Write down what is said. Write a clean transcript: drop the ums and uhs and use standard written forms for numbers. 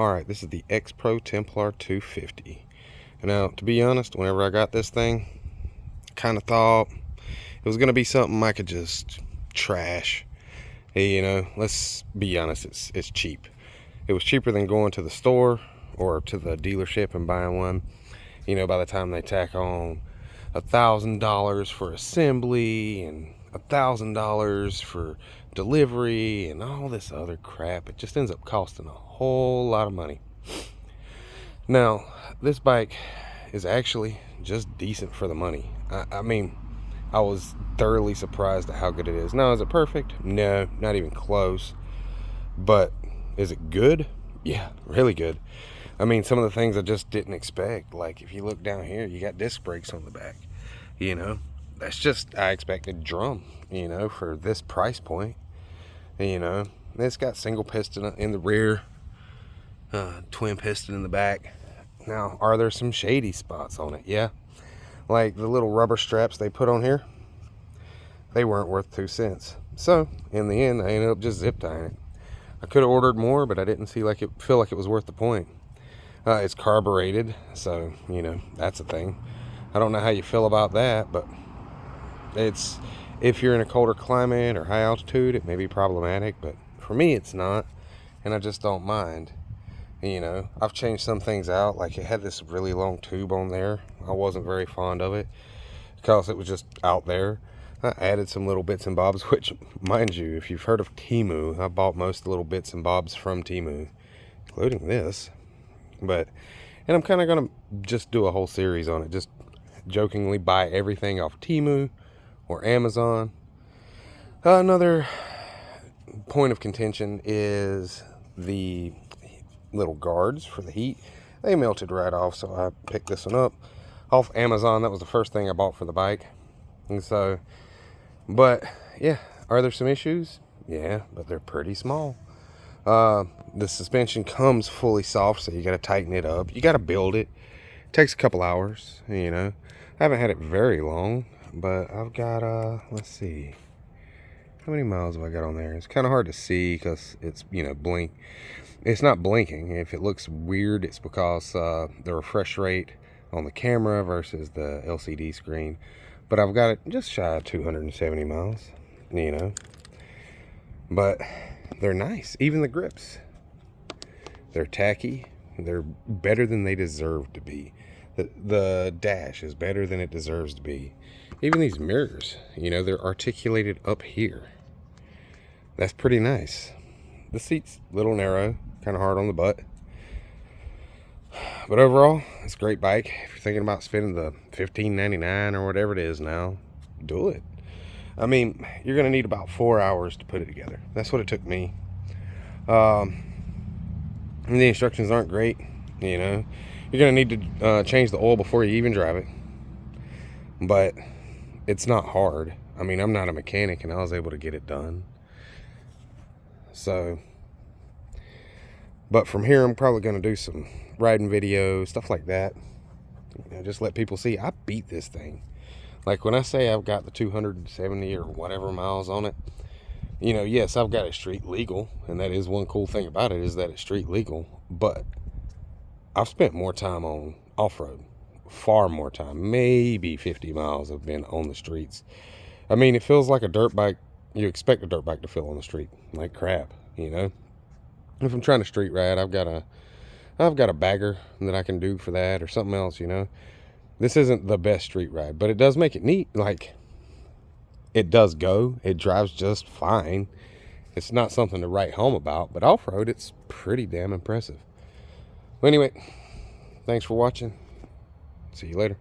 Alright, this is the X-Pro Templar 250. Now, to be honest, whenever I got this thing, I kind of thought it was going to be something I could just trash. Hey, you know, let's be honest, it's cheap. It was cheaper than going to the store or to the dealership and buying one. You know, by the time they tack on $1,000 for assembly and $1,000 for delivery and all this other crap, it just ends up costing a whole lot of money. Now, this bike is actually just decent for the money. I mean, I was thoroughly surprised at how good it is. Now, is it perfect? No, not even close. But is it good? Yeah, really good. I mean, some of the things I just didn't expect. Like, if you look down here, you got disc brakes on the back. You know, that's just, I expected drum, you know, for this price point. You know, it's got single piston in the rear, twin piston in the back. Now, are there some shady spots on it? Yeah. Like the little rubber straps they put on here, they weren't worth 2 cents. So, in the end, I ended up just zip tying it. I could have ordered more, but I didn't feel like it was worth the point. It's carbureted, so, you know, that's a thing. I don't know how you feel about that, but it's, if you're in a colder climate or high altitude, it may be problematic, but for me, it's not, and I just don't mind. You know, I've changed some things out, like it had this really long tube on there. I wasn't very fond of it because it was just out there. I added some little bits and bobs, which, mind you, if you've heard of Temu, I bought most of the little bits and bobs from Temu, including this. And I'm kind of going to just do a whole series on it, just jokingly buy everything off Temu or Amazon. Another point of contention is the little guards for the heat. They melted right off, so I picked this one up off Amazon. That was the first thing I bought for the bike. And so, but yeah, are there some issues? Yeah, but they're pretty small. The suspension comes fully soft, so you got to tighten it up. You got to build it. It takes a couple hours, you know. I haven't had it very long, but I've got, let's see. How many miles have I got on there? It's kind of hard to see because it's, you know, it's not blinking. If it looks weird, it's because the refresh rate on the camera versus the LCD screen. But I've got it just shy of 270 miles, you know. But they're nice. Even the grips. They're tacky. They're better than they deserve to be. The dash is better than it deserves to be. Even these mirrors, you know, they're articulated up here. That's pretty nice. The seat's a little narrow, kind of hard on the butt. But overall, it's a great bike. If you're thinking about spending the $15.99 or whatever it is now, do it. I mean, you're going to need about 4 hours to put it together. That's what it took me. And the instructions aren't great, you know. You're going to need to change the oil before you even drive it. But it's not hard. I mean, I'm not a mechanic, and I was able to get it done. So, but from here, I'm probably going to do some riding videos, stuff like that. You know, just let people see I beat this thing. Like when I say I've got the 270 or whatever miles on it, you know, yes, I've got it street legal, and that is one cool thing about it, is that it's street legal. But I've spent more time on off-road, far more time. Maybe 50 miles I've been on the streets. I mean, it feels like a dirt bike. You expect a dirt bike to feel on the street like crap, you know. If I'm trying to street ride, I've got a bagger that I can do for that or something else, you know. This isn't the best street ride, but it does make it neat. Like, it does go. It drives just fine. It's not something to write home about, but off-road, it's pretty damn impressive. Well, anyway, thanks for watching. See you later.